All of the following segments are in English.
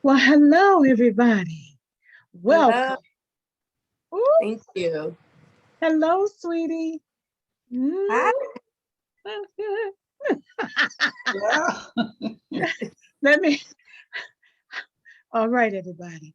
Well, hello, everybody. Hello, Welcome. Ooh, thank you. hello, sweetie. Hi. Mm. Yeah. Let me. All right, everybody.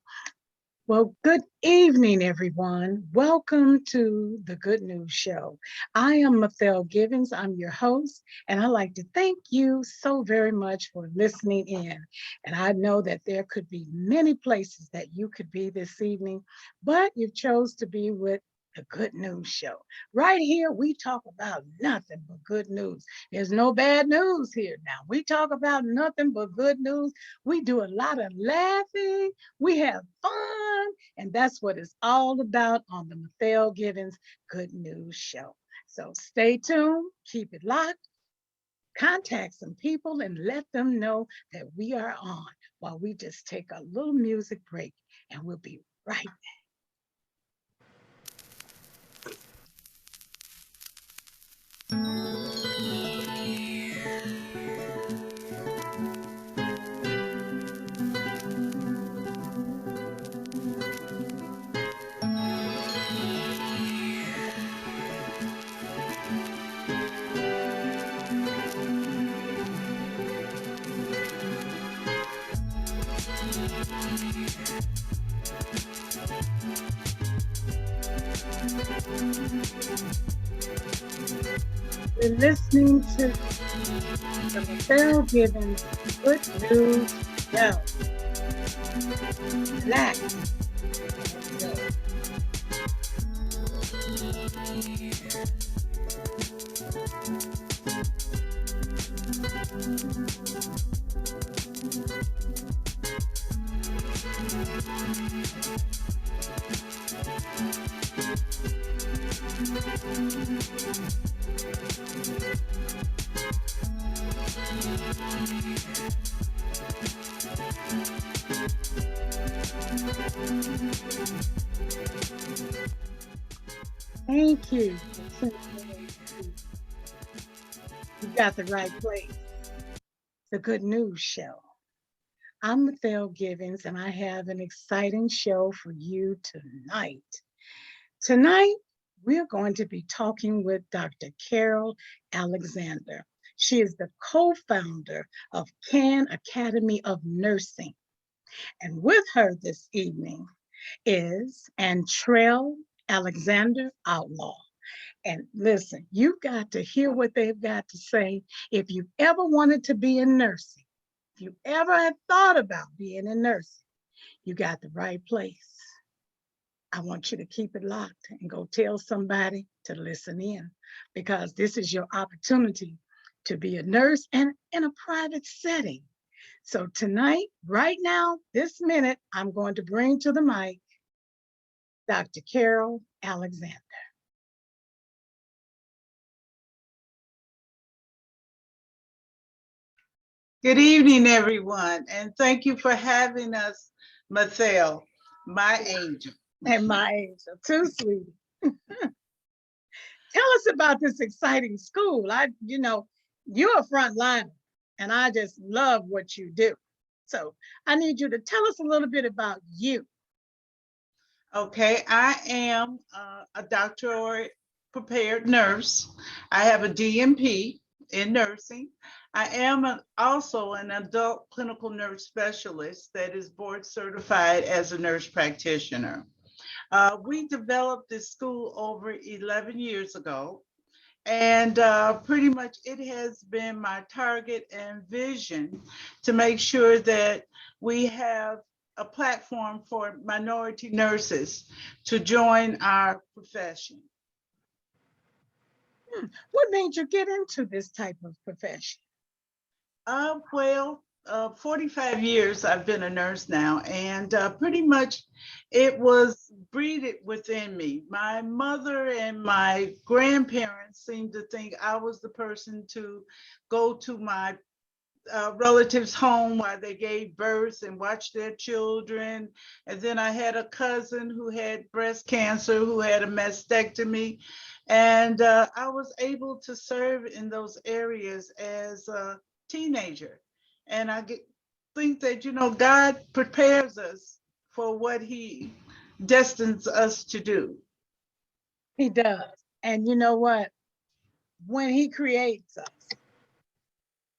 Well, good evening, everyone. Welcome to the Good News Show. I am Mathell Givens. I'm your host, and I'd like to thank you so very much for listening in. And I know that there could be many places that you could be this evening, but you chose to be with the Good News Show. Right here, we talk about nothing but good news. There's no bad news here now. We talk about nothing but good news. We do a lot of laughing. We have fun, and that's what it's all about on the Mathell Givens Good News Show. So stay tuned, keep it locked, contact some people, and let them know that we are on while we just take a little music break, and we'll be right back. We're listening to the Mathell Givens Good News Show. Relax. Let's go. Thank you. You got the right place. The Good News Show. I'm Mathell Givens, and I have an exciting show for you tonight. Tonight, we're going to be talking with Dr. Carol Alexander. She is the co founder of Can Academy of Nursing. And with her this evening is Antrell Alexander-Outlaw. And listen, you got to hear what they've got to say. If you ever wanted to be in nursing, if you ever had thought about being in nursing, you got the right place. I want you to keep it locked and go tell somebody to listen in because this is your opportunity to be a nurse and in a private setting. So tonight, right now, this minute, I'm going to bring to the mic Dr. Carol Alexander. Good evening, everyone, and thank you for having us, Mathell, my angel. And my angel, too, sweetie. Tell us about this exciting school. You're a frontliner, and I just love what you do. So I need you to tell us a little bit about you. Okay, I am a doctoral prepared nurse. I have a DNP in nursing. I am also an adult clinical nurse specialist that is board certified as a nurse practitioner. We developed this school over 11 years ago. And pretty much it has been my target and vision to make sure that we have a platform for minority nurses to join our profession. What made you get into this type of profession? Well, 45 years I've been a nurse now, and pretty much it was breeded within me. My mother and my grandparents seemed to think I was the person to go to my relatives home while they gave birth and watch their children. And then I had a cousin who had breast cancer, who had a mastectomy. And I was able to serve in those areas as a teenager. And think that, God prepares us for what he destines us to do. He does. And you know what? When he creates us,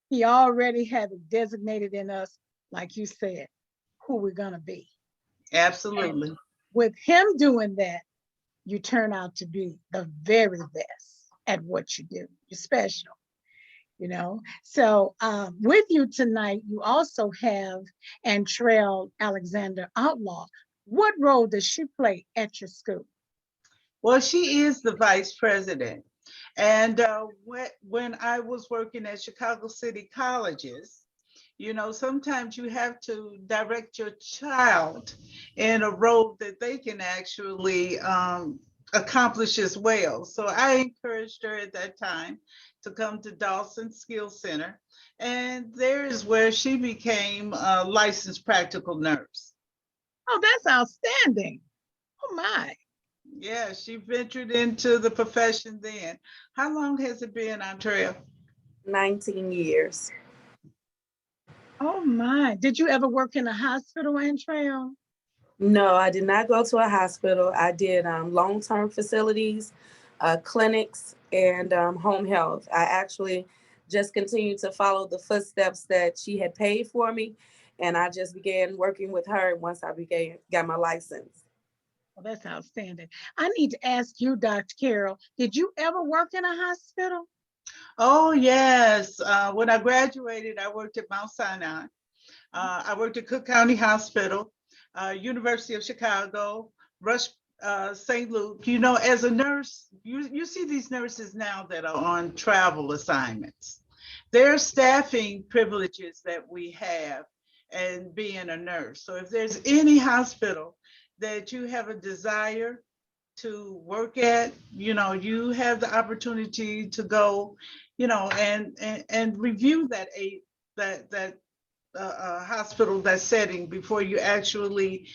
he already has it designated in us, like you said, who we're going to be. And Absolutely. with him doing that, you turn out to be the very best at what you do. You're special, you know. So with you tonight, you also have Antrell Alexander-Outlaw. What role does she play at your school? Well, she is the vice president. And when I was working at Chicago City Colleges, sometimes you have to direct your child in a role that they can actually accomplish as well. So I encouraged her at that time to come to Dawson Skills Center. And there is where she became a licensed practical nurse. Oh, that's outstanding. Oh, my. Yeah, she ventured into the profession then. How long has it been, Andrea? 19 years. Oh, my. Did you ever work in a hospital, Antrell? No, I did not go to a hospital. I did long-term facilities, clinics, and home health. I actually just continued to follow the footsteps that she had paid for me, and I just began working with her once I got my license. Oh, that's outstanding. I need to ask you, Dr. Carol, did you ever work in a hospital? Oh, yes. When I graduated, I worked at Mount Sinai. I worked at Cook County Hospital, University of Chicago, Rush, St. Luke. As a nurse, you see these nurses now that are on travel assignments. There are staffing privileges that we have and being a nurse. So if there's any hospital that you have a desire to work at, you have the opportunity to go, and review that hospital, that setting before you actually,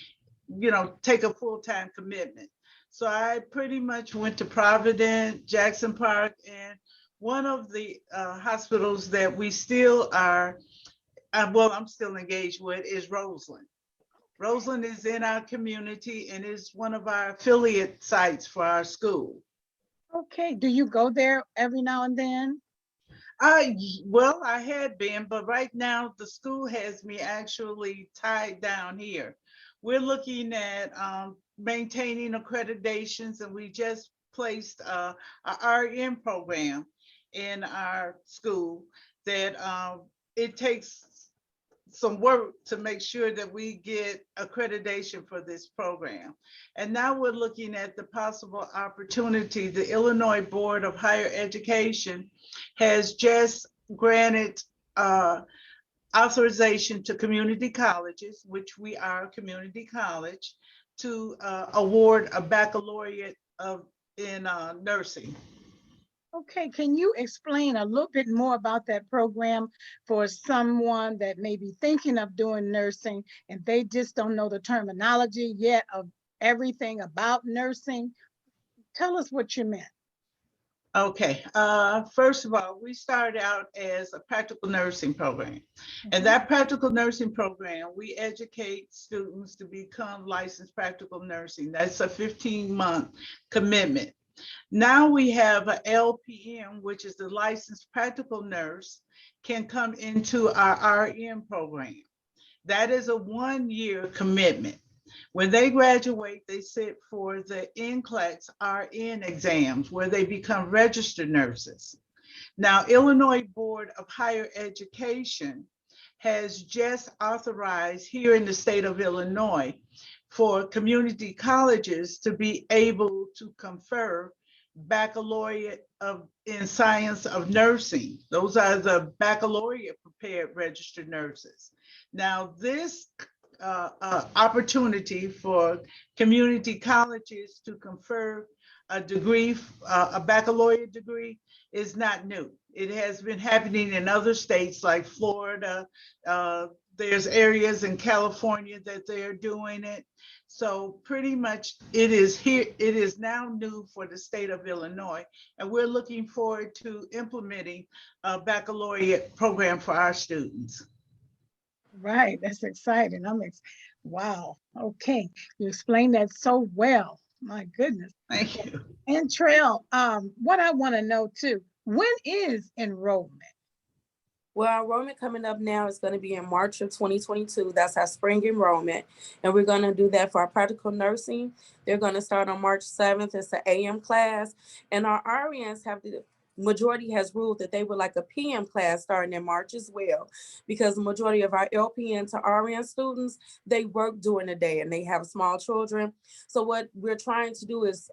take a full-time commitment. So I pretty much went to Providence, Jackson Park, and one of the hospitals that we still are, well, I'm still engaged with is Roseland. Roseland is in our community and is one of our affiliate sites for our school. Okay. Do you go there every now and then? Well, I had been, but right now the school has me actually tied down here. We're looking at maintaining accreditations, and we just placed a RN program in our school that it takes some work to make sure that we get accreditation for this program. And now we're looking at the possible opportunity. The Illinois Board of Higher Education has just granted authorization to community colleges, which we are a community college, to award a baccalaureate in nursing. Okay. Can you explain a little bit more about that program for someone that may be thinking of doing nursing and they just don't know the terminology yet of everything about nursing? Tell us what you meant. Okay, first of all, we started out as a practical nursing program. And Mhm. that practical nursing program, we educate students to become licensed practical nursing. That's a 15-month commitment. Now we have a LPN, which is the licensed practical nurse, can come into our RN program. That is a 1-year commitment. When they graduate, they sit for the NCLEX RN exams where they become registered nurses. Now, Illinois Board of Higher Education has just authorized here in the state of Illinois for community colleges to be able to confer baccalaureate in science of nursing. Those are the baccalaureate prepared registered nurses. Now, this opportunity for community colleges to confer a degree, a baccalaureate degree, is not new. It has been happening in other states like Florida. There's areas in California that they're doing it. So pretty much it is here, it is now new for the state of Illinois. And we're looking forward to implementing a baccalaureate program for our students. Right. That's exciting. Wow. Okay. You explained that so well. My goodness. Thank you. And Trail, what I want to know too, when is enrollment? Well, enrollment coming up now is going to be in March of 2022. That's our spring enrollment. And we're going to do that for our practical nursing. They're going to start on March 7th. It's an AM class. And our RNs have the majority has ruled that they would like a PM class starting in March as well, because the majority of our LPN to RN students, they work during the day and they have small children. So what we're trying to do is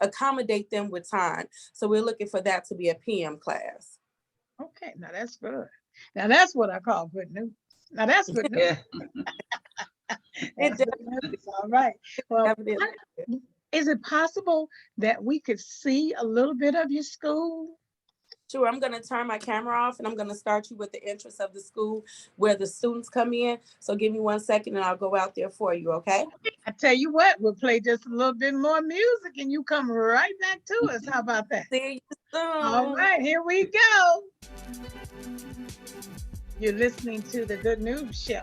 accommodate them with time. So we're looking for that to be a PM class. Okay, now that's good. Now that's what I call good news. Now that's good news. Yeah. It That's good news. All right. Well, definitely. is it possible that we could see a little bit of your school? Sure, I'm going to turn my camera off and I'm going to start you with the entrance of the school where the students come in. So give me 1 second and I'll go out there for you, okay? I tell you what, we'll play just a little bit more music and you come right back to us. How about that? See you All soon. right, here we go. You're listening to the Good News Show.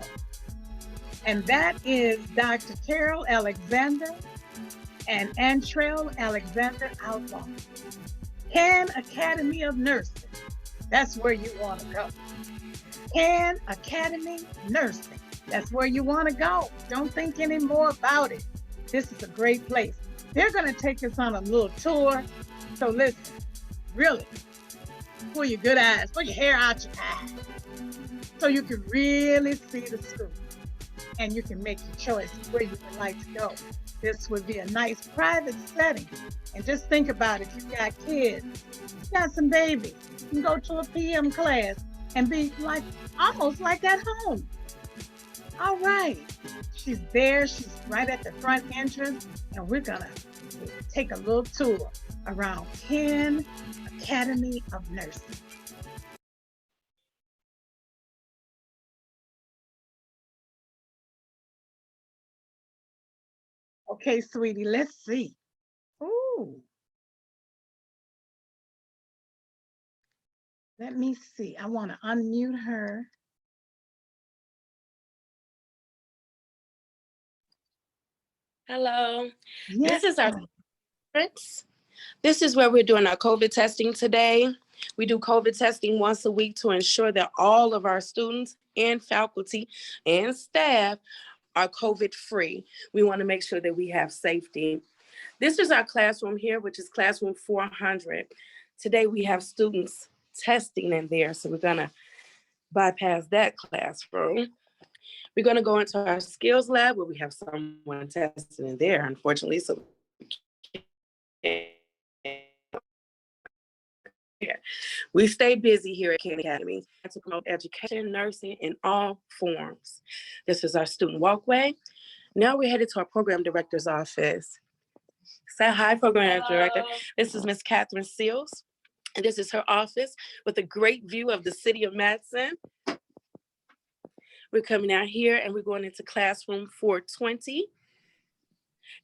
And that is Dr. Carol Alexander and Antrell Alexander-Outlaw. Can Academy of Nursing. That's where you want to go. Can Academy Nursing. That's where you want to go. Don't think any more about it. This is a great place. They're going to take us on a little tour. So listen, really, pull your good eyes, pull your hair out your eyes, so you can really see the school and you can make your choice where you would like to go. This would be a nice private setting. And just think about it. If you got kids, you got some babies, you can go to a PM class and be like almost like at home. All right. She's there. She's right at the front entrance. And we're going to take a little tour around Penn Academy of Nursing. Okay, sweetie, let's see. Ooh, let me see. I want to unmute her. Hello. Yes. This is our conference. This is where we're doing our COVID testing today. We do COVID testing once a week to ensure that all of our students and faculty and staff are COVID free. We want to make sure that we have safety. This is our classroom here, which is classroom 400. Today we have students testing in there, so we're gonna bypass that classroom. We're gonna go into our skills lab where we have someone testing in there, unfortunately, so we stay busy here at Kent Academy to promote education, nursing in all forms. This is our student walkway. Now we're headed to our program director's office. Say hi, program director. This is Miss Catherine Seals, and this is her office with a great view of the city of Madison. We're coming out here and we're going into classroom 420.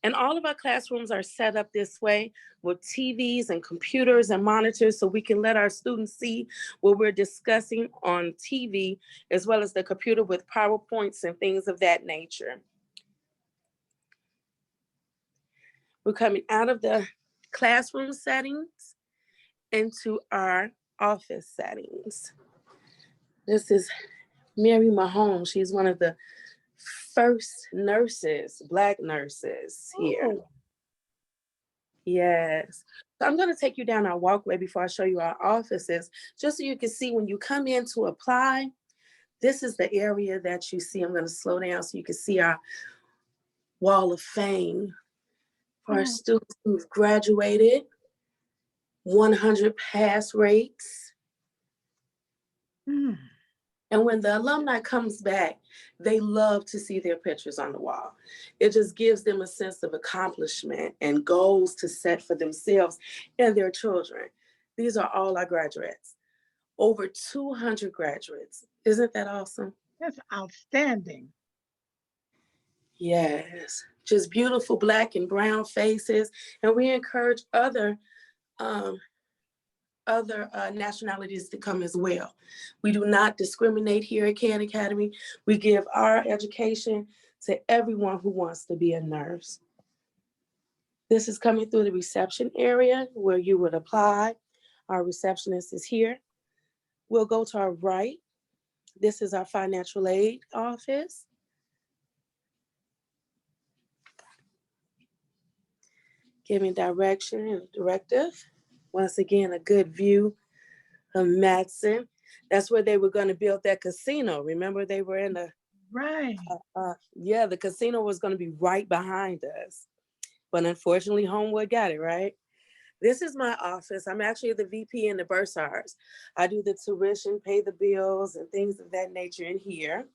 And all of our classrooms are set up this way with TVs and computers and monitors so we can let our students see what we're discussing on TV, as well as the computer with PowerPoints and things of that nature. We're coming out of the classroom settings into our office settings. This is Mary Mahone. She's one of the first nurses, Black nurses here. Oh. Yes. So I'm going to take you down our walkway before I show you our offices, just so you can see when you come in to apply, this is the area that you see. I'm going to slow down so you can see our wall of fame for our students who've graduated, 100 pass rates. Mm. And when the alumni comes back, they love to see their pictures on the wall. It just gives them a sense of accomplishment and goals to set for themselves and their children. These are all our graduates. Over 200 graduates. Isn't that awesome? That's outstanding. Yes, just beautiful Black and brown faces. And we encourage other other nationalities to come as well. We do not discriminate here at Khan Academy. We give our education to everyone who wants to be a nurse. This is coming through the reception area where you would apply. Our receptionist is here. We'll go to our right. This is our financial aid office. Giving direction and directive. Once again, a good view of Matson. That's where they were going to build that casino. Remember, they were in the Right. yeah, the casino was going to be right behind us. But unfortunately, Homewood got it, right? This is my office. I'm actually the VP in the bursars. I do the tuition, pay the bills, and things of that nature in here.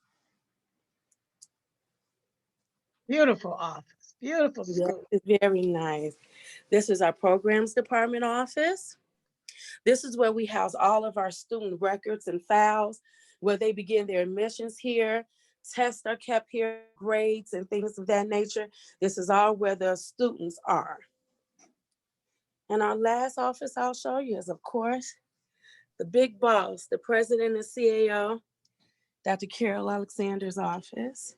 Beautiful office. Beautiful Yeah, school. it's very nice. This is our programs department office. This is where we house all of our student records and files, where they begin their admissions here. Tests are kept here, grades and things of that nature. This is all where the students are. And our last office I'll show you is, of course, the big boss, the president and CAO, Dr. Carol Alexander's office.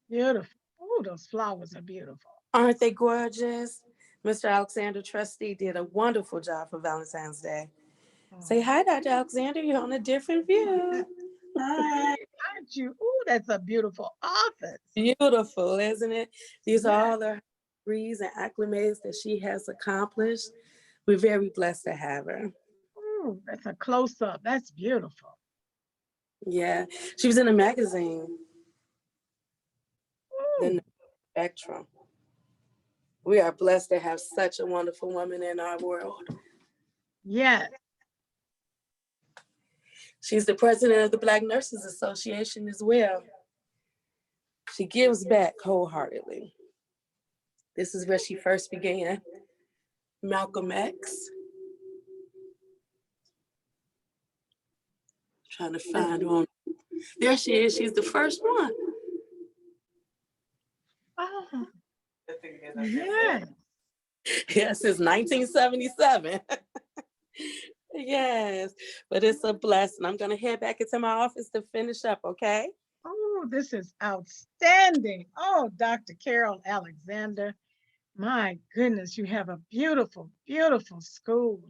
Beautiful. Oh, those flowers are beautiful. Aren't they gorgeous? Mr. Alexander, trustee, did a wonderful job for Valentine's Day. Oh, Say hi, Dr. Alexander. You're on a different view. Hi. aren't you? Oh, that's a beautiful office. Beautiful, isn't it? These Yeah. are all the degrees and acclimates that she has accomplished. We're very blessed to have her. Oh, that's a close up. That's beautiful. Yeah, she was in a magazine, Ooh, The Spectrum. We are blessed to have such a wonderful woman in our world. yes. She's the president of the Black Nurses Association as well. She gives back wholeheartedly. This is where she first began. Malcolm X. Trying to find her on. There she is. She's the first one. Oh, yes. Yes, since 1977. Yes, but it's a blessing. I'm going to head back into my office to finish up, okay? Oh, this is outstanding. Oh, Dr. Carol Alexander. My goodness, you have a beautiful, beautiful school.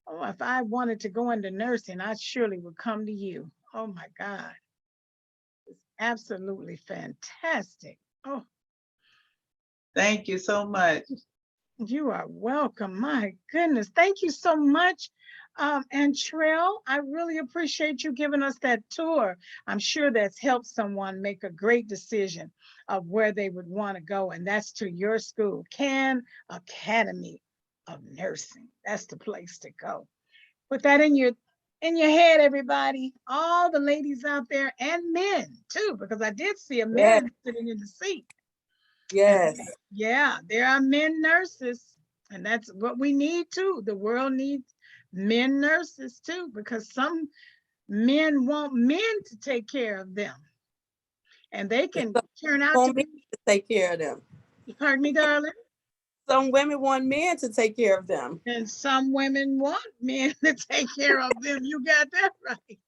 Oh, if I wanted to go into nursing, I surely would come to you. Oh my God. It's absolutely fantastic. Oh, Thank you so much. you are welcome. My goodness. Thank you so much. Antrell, I really appreciate you giving us that tour. I'm sure that's helped someone make a great decision of where they would want to go, and that's to your school, Khan Academy of Nursing. That's the place to go. Put that in your head, everybody. All the ladies out there and men too, because I did see a Yes, man sitting in the seat. And yes. yeah, there are men nurses, and that's what we need too. The world needs men nurses too, because some men want men to take care of them, and they can turn out to Want me be. to take care of them. Pardon me, darling. Some women want men to take care of them. And some women want men to take care of them. You got that right.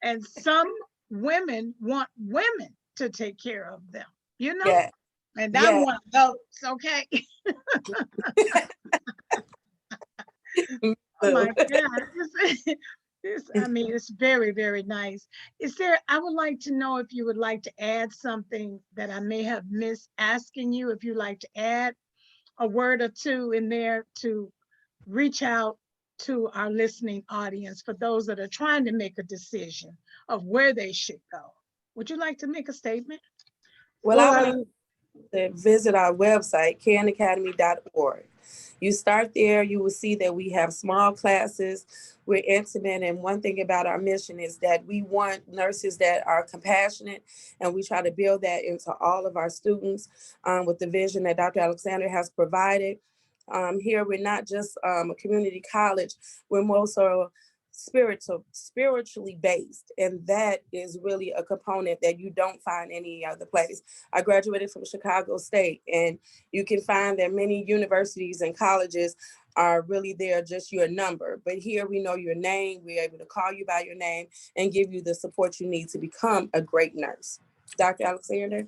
And some women want women to take care of them. You know. Yeah, And I'm yeah. one of those, okay? Oh my God. I mean, it's very, very nice. I would like to know if you would like to add something that I may have missed asking you, if you'd like to add a word or two in there to reach out to our listening audience for those that are trying to make a decision of where they should go. Would you like to make a statement? Well, I want to visit our website, canacademy.org. You start there, you will see that we have small classes, we're intimate, and one thing about our mission is that we want nurses that are compassionate, and we try to build that into all of our students with the vision that Dr. Alexander has provided. Here, we're not just a community college, we're more so spiritually based, and that is really a component that you don't find any other place. I graduated from Chicago State, and you can find that many universities and colleges are really there just your number, but here we know your name. We're able to call you by your name and give you the support you need to become a great nurse. Dr. Alexander?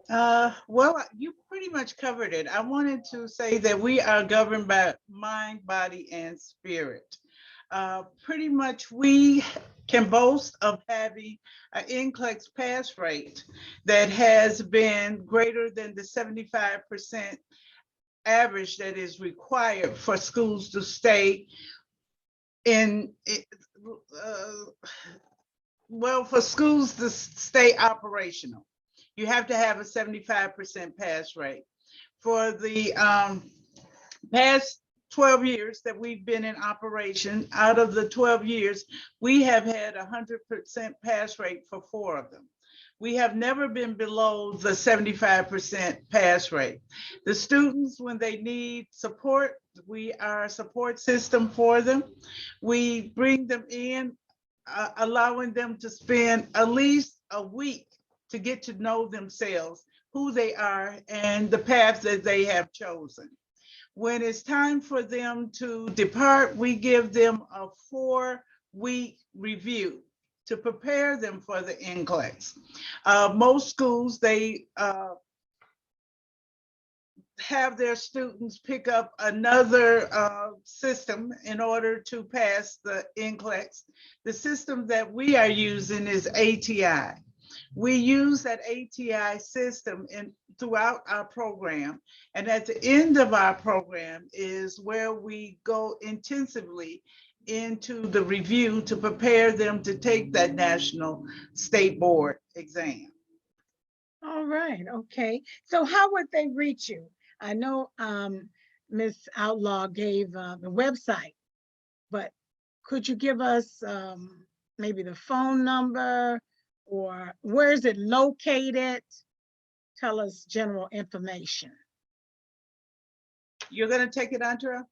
Well, you pretty much covered it. I wanted to say that we are governed by mind, body, and spirit. Pretty much we can boast of having an NCLEX pass rate that has been greater than the 75% average that is required for schools to stay in, well, for schools to stay operational. You have to have a 75% pass rate. For the past 12 years that we've been in operation, out of the 12 years, we have had a 100% pass rate for 4 of them. We have never been below the 75% pass rate. The students, when they need support, we are a support system for them. We bring them in, allowing them to spend at least a week to get to know themselves, who they are, and the path that they have chosen. When it's time for them to depart, we give them a 4-week review to prepare them for the NCLEX. Most schools, they have their students pick up another system in order to pass the NCLEX. The system that we are using is ATI. We use that ATI system throughout our program. And at the end of our program is where we go intensively into the review to prepare them to take that national state board exam. All right, okay. So how would they reach you? I know Ms. Outlaw gave the website, but could you give us maybe the phone number, or where is it located? Tell us general information. You're going to take it, Antrell?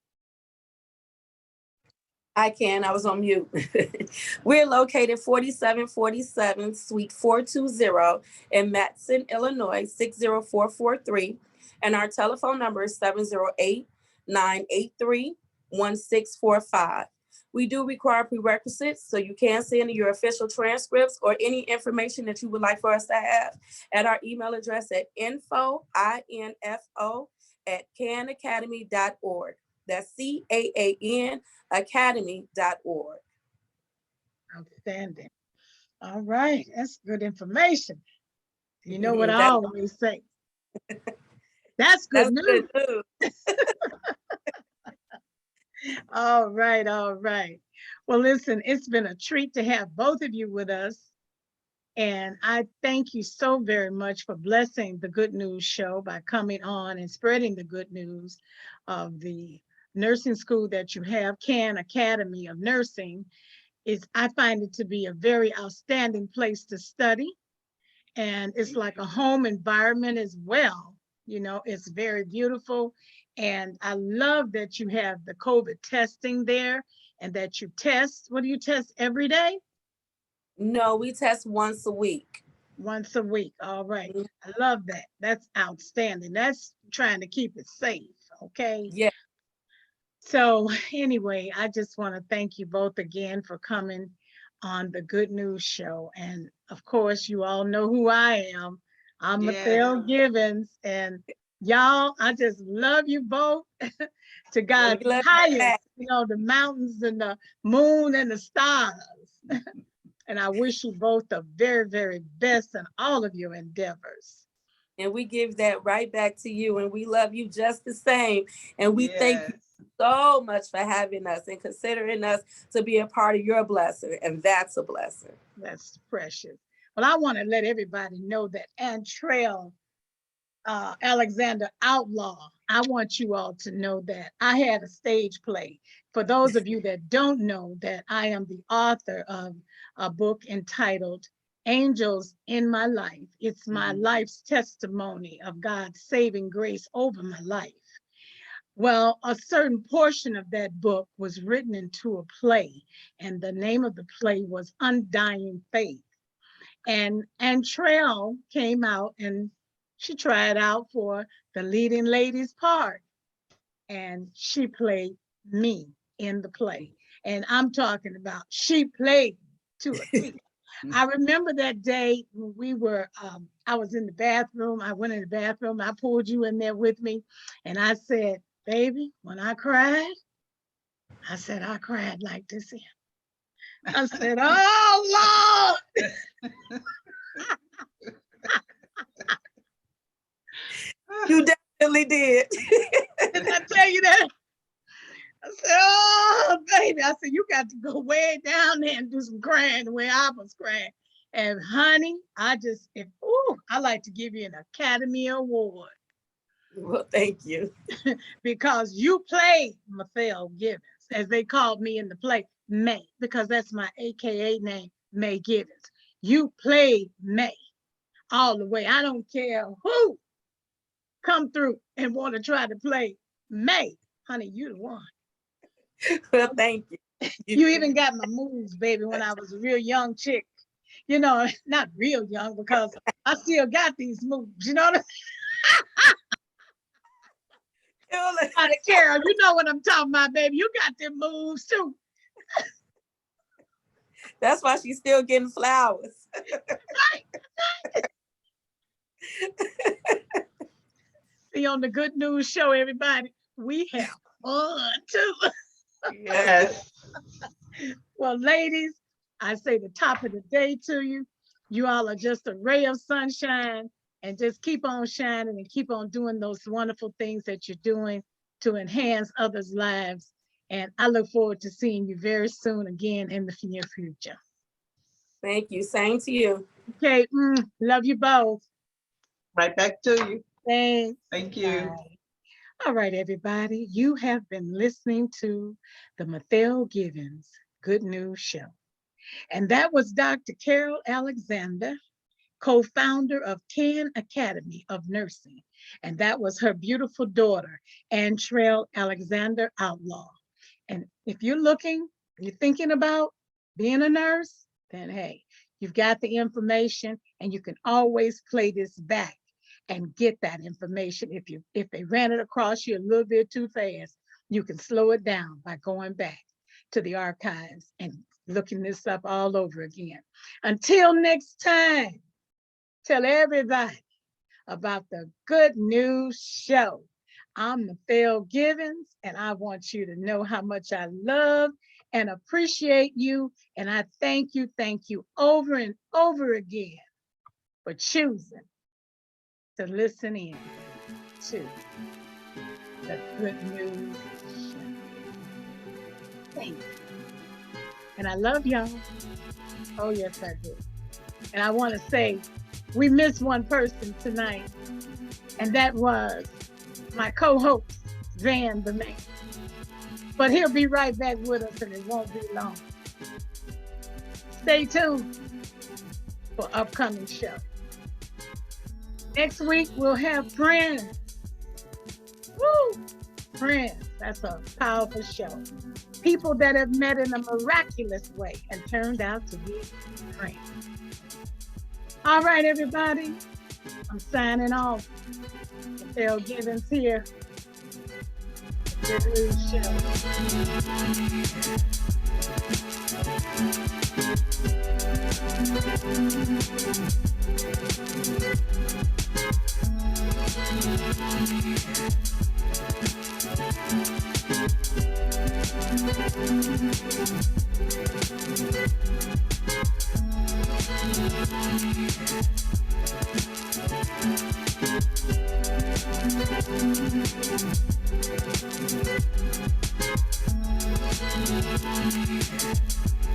I can. I was on mute. We're located 4747 Suite 420 in Matson, Illinois, 60443. And our telephone number is 708-983-1645. We do require prerequisites, so you can send your official transcripts or any information that you would like for us to have at our email address at info@canacademy.org. That's CAAN academy.org. Outstanding. All right, that's good information. You know what I That's always say. That's good news. good news. All right, all right. Well, listen, it's been a treat to have both of you with us. And I thank you so very much for blessing the Good News Show by coming on and spreading the good news of the nursing school that you have, CAN Academy of Nursing. I find it to be a very outstanding place to study. And it's like a home environment as well. You know, it's very beautiful. And I love that you have the COVID testing there and that you test. What do you test every day? No, we test once a week. Once a week. All right. I love that. That's outstanding. That's trying to keep it safe. Okay. Yeah. So anyway, I just want to thank you both again for coming on the Good News Show. And of course, you all know who I am. I'm Mathell Givens. And y'all, I just love you both to God's highest, you know, the mountains and the moon and the stars. And I wish you both the very, very best in all of your endeavors. And we give that right back to you. And we love you just the same. And we thank you so much for having us and considering us to be a part of your blessing. And that's a blessing. That's precious. Well, I want to let everybody know that Antrell, Alexander-Outlaw, I want you all to know that I had a stage play. For those of you that don't know, that I am the author of a book entitled Angels in My Life. It's my life's testimony of God's saving grace over my life. Well, a certain portion of that book was written into a play, and the name of the play was Undying Faith. And Antrell came out and she tried out for the leading lady's part, and she played me in the play. And I'm talking about she played to a T. I remember that day when I was in the bathroom. I went in the bathroom. I pulled you in there with me. And I said, baby, when I cried, I cried like this here. I said, oh, Lord. You definitely did. Didn't I tell you that? I said, oh, baby. I said, you got to go way down there and do some crying the way I was crying. And honey, I like to give you an Academy Award. Well, thank you. Because you played Mathell Givens, as they called me in the play, May, because that's my AKA name, May Givens. You played May all the way. I don't care who come through and want to try to play May. Honey, you the one. Well, thank you. You even got my moves, baby, when I was a real young chick. You know, not real young because I still got these moves. You know what I mean? Carol, you know what I'm talking about, baby. You got them moves too. That's why she's still getting flowers. See, on the Good News Show, everybody, we have fun too. Yes. Well, ladies, I say the top of the day to you. You all are just a ray of sunshine, and just keep on shining and keep on doing those wonderful things that you're doing to enhance others' lives. And I look forward to seeing you very soon again in the near future. Thank you. Same to you. Okay, love you both. Right back to you. Thanks. Thank you. Bye. All right, everybody. You have been listening to the Mathell Givens Good News Show. And that was Dr. Carol Alexander, co-founder of 10 Academy of Nursing. And that was her beautiful daughter, Antrell Alexander-Outlaw. And if you're thinking about being a nurse, then hey, you've got the information and you can always play this back and get that information. If they ran it across you a little bit too fast, you can slow it down by going back to the archives and looking this up all over again. Until next time, tell everybody about the Good News Show. I'm Mathell Givens, and I want you to know how much I love and appreciate you. And I thank you over and over again for choosing to listen in to the Good News Show. Thank you. And I love y'all. Oh, yes, I do. And I want to say, we missed one person tonight, and that was my co-host, Van the Man. But he'll be right back with us, and it won't be long. Stay tuned for upcoming show. Next week, we'll have Friends. Woo! Friends, that's a powerful show. People that have met in a miraculous way and turned out to be friends. All right, everybody, I'm signing off. Mathell Givens here. Good News Show.